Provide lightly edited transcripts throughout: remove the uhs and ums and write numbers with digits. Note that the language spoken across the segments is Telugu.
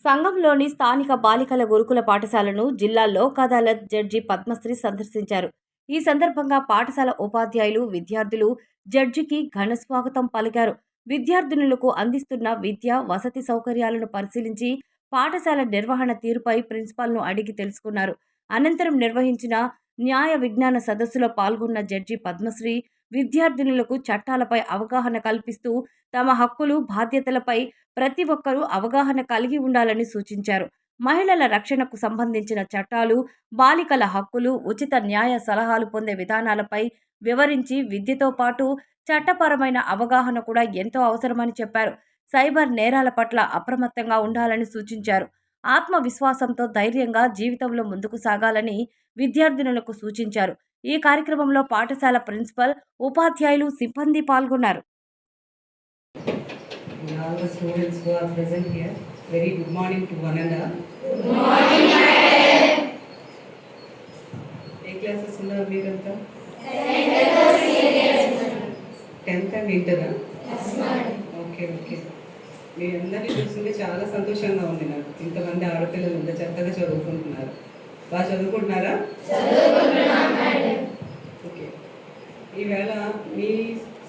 సంఘంలోని స్థానిక బాలికల గురుకుల పాఠశాలను జిల్లా లోక్ అదాలత్ జడ్జి పద్మశ్రీ సందర్శించారు. ఈ సందర్భంగా పాఠశాల ఉపాధ్యాయులు, విద్యార్థులు జడ్జికి ఘనస్వాగతం పలికారు. విద్యార్థినులకు అందిస్తున్న విద్య, వసతి సౌకర్యాలను పరిశీలించి పాఠశాల నిర్వహణ తీరుపై ప్రిన్సిపాల్ను అడిగి తెలుసుకున్నారు. అనంతరం నిర్వహించిన న్యాయ విజ్ఞాన సదస్సులో పాల్గొన్న జడ్జి పద్మశ్రీ విద్యార్థినులకు చట్టాలపై అవగాహన కల్పిస్తూ తమ హక్కులు, బాధ్యతలపై ప్రతి ఒక్కరూ అవగాహన కలిగి ఉండాలని సూచించారు. మహిళల రక్షణకు సంబంధించిన చట్టాలు, బాలికల హక్కులు, ఉచిత న్యాయ సలహాలు పొందే విధానాలపై వివరించి విద్యతో పాటు చట్టపరమైన అవగాహన కూడా ఎంతో అవసరమని చెప్పారు. సైబర్ నేరాల పట్ల అప్రమత్తంగా ఉండాలని సూచించారు. ఆత్మవిశ్వాసంతో ధైర్యంగా జీవితంలో ముందుకు సాగాలని విద్యార్థినులకు సూచించారు. ఈ కార్యక్రమంలో పాఠశాల ప్రిన్సిపల్, ఉపాధ్యాయులు, సిబ్బంది పాల్గొన్నారు. All the students who are present here, very good morning to one another. Good morning, madam. ఏ క్లాసెస్ ఉన్నారు మీరంతా? 10th and inter. Yes, madam. Okay. మీ అందరినీ చూస్తుంటే చాలా సంతోషంగా ఉంది నాకు. ఇంతమంది ఆడపిల్లలు ఇంత చక్కగా చదువుకుంటున్నారు. బాగా చదువుకుంటున్నారా? చదువుకుంటున్నాం మేడం. ఓకే. ఈవేళ మీ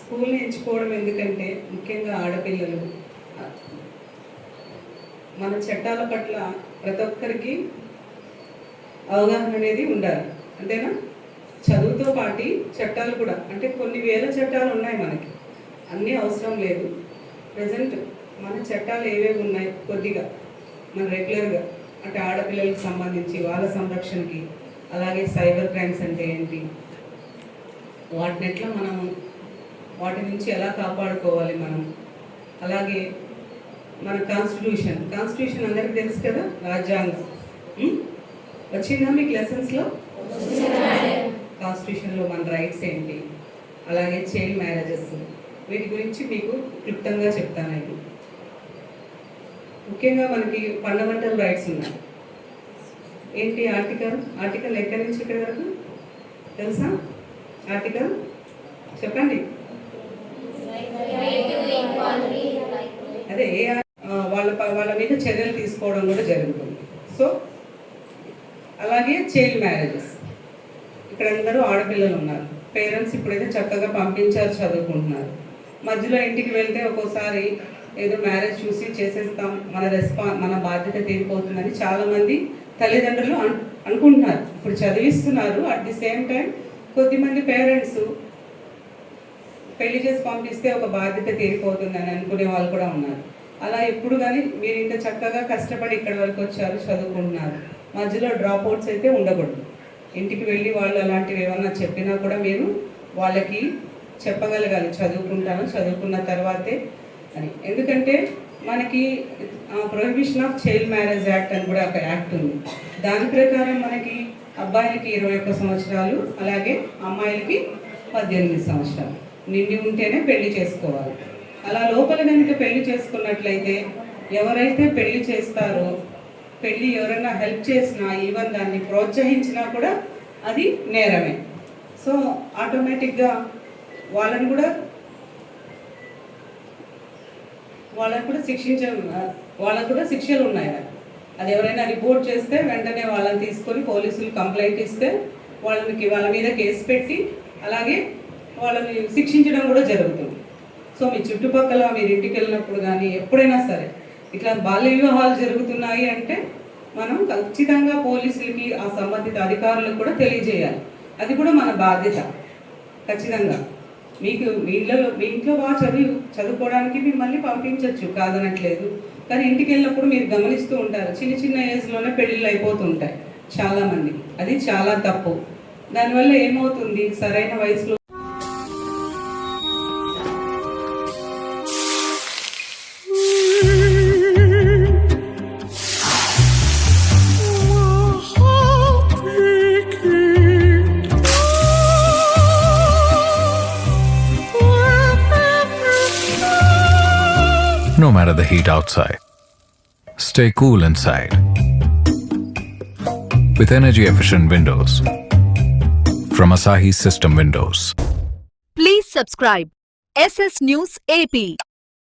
స్కూల్ని ఎంచుకోవడం ఎందుకంటే ముఖ్యంగా ఆడపిల్లలు మన చట్టాల పట్ల ప్రతి ఒక్కరికి అవగాహన అనేది ఉండాలి, అంతేనా? చదువుతో పాటు చట్టాలు కూడా, అంటే కొన్ని వేల చట్టాలు ఉన్నాయి మనకి, అన్నీ అవసరం లేదు. ప్రజెంట్ మన చట్టాలు ఏవేవి ఉన్నాయి కొద్దిగా మన రెగ్యులర్గా, అంటే ఆడపిల్లలకు సంబంధించి వాళ్ళ సంరక్షణకి, అలాగే సైబర్ క్రైమ్స్ అంటే ఏంటి, వాటిని ఎట్లా మనము వాటి నుంచి ఎలా కాపాడుకోవాలి మనం, అలాగే మన కాన్స్టిట్యూషన్ అందరికీ తెలుసు కదా, రాజ్యాంగం వచ్చిందా మీకు లెసన్స్లో? కాన్స్టిట్యూషన్లో మన రైట్స్ ఏంటి, అలాగే చైల్డ్ మ్యారేజెస్, వీటి గురించి మీకు క్లుప్తంగా చెప్తాను. ఇది ముఖ్యంగా మనకి ఫండమెంటల్ రైట్స్ ఉన్నాయి. ఏంటి ఆర్టికల్ ఎక్కడి నుంచి ఎక్కడి వరకు తెలుసా? ఆర్టికల్ చెప్పండి. అదే వాళ్ళ మీద చర్యలు తీసుకోవడం కూడా జరుగుతుంది. సో అలాగే చైల్డ్ మ్యారేజెస్, ఇక్కడ అందరూ ఆడపిల్లలు ఉన్నారు, పేరెంట్స్ ఇప్పుడైతే చక్కగా పంపించారు, చదువుకుంటున్నారు. మధ్యలో ఇంటికి వెళ్తే ఒక్కోసారి ఏదో మ్యారేజ్ చూసి చేసేస్తాం, మన బాధ్యత తీరిపోతుందని చాలామంది తల్లిదండ్రులు అనుకుంటున్నారు. ఇప్పుడు చదివిస్తున్నారు, అట్ ది సేమ్ టైం కొద్దిమంది పేరెంట్స్ పెళ్లి చేసి పంపిస్తే ఒక బాధ్యత తీరిపోతుందని అనుకునే వాళ్ళు కూడా ఉన్నారు. అలా ఎప్పుడు కానీ మీరు ఇంత చక్కగా కష్టపడి ఇక్కడ వరకు వచ్చారు, చదువుకుంటున్నారు, మధ్యలో డ్రాప్ అవుట్స్ అయితే ఉండకూడదు. ఇంటికి వెళ్ళి వాళ్ళు అలాంటివి ఏమన్నా చెప్పినా కూడా మీరు వాళ్ళకి చెప్పగలగాలి, చదువుకున్న తర్వాతే అని. ఎందుకంటే మనకి prohibition of child marriage act అని కూడా ఒక యాక్ట్ ఉంది. దాని ప్రకారం మనకి అబ్బాయిలకి 21 సంవత్సరాలు, అలాగే అమ్మాయిలకి 18 సంవత్సరాలు నిండి ఉంటేనే పెళ్లి చేసుకోవాలి. అలా లోపల కనుక పెళ్లి చేసుకున్నట్లయితే ఎవరైతే పెళ్లి చేస్తారో, పెళ్లి ఎవరైనా హెల్ప్ చేసినా, ఈవెన్ దాన్ని ప్రోత్సహించినా కూడా అది నేరమే. సో ఆటోమేటిక్గా వాళ్ళకు కూడా శిక్షలు ఉన్నాయి. అది ఎవరైనా రిపోర్ట్ చేస్తే వెంటనే వాళ్ళని తీసుకొని పోలీసులు కంప్లైంట్ ఇస్తే వాళ్ళ మీద కేసు పెట్టి అలాగే వాళ్ళని శిక్షించడం కూడా జరుగుతుంది. సో మీ చుట్టుపక్కల మీరు ఇంటికి వెళ్ళినప్పుడు కానీ ఎప్పుడైనా సరే ఇట్లా బాల్య వివాహాలు జరుగుతున్నాయి అంటే మనం ఖచ్చితంగా పోలీసులకి, ఆ సంబంధిత అధికారులకు కూడా తెలియజేయాలి. అది కూడా మన బాధ్యత. ఖచ్చితంగా మీ ఇంట్లో బాగా చదువుకోవడానికి మిమ్మల్ని పంపించవచ్చు, కాదనట్లేదు. కానీ ఇంటికి వెళ్ళినప్పుడు మీరు గమనిస్తూ ఉంటారు, చిన్న ఏజ్లోనే పెళ్ళిళ్ళు అయిపోతుంటాయి చాలామంది. అది చాలా తప్పు. దానివల్ల ఏమవుతుంది, సరైన వయసులో No matter the heat outside, stay cool inside with energy-efficient windows from Asahi System Windows. Please subscribe SS News AP.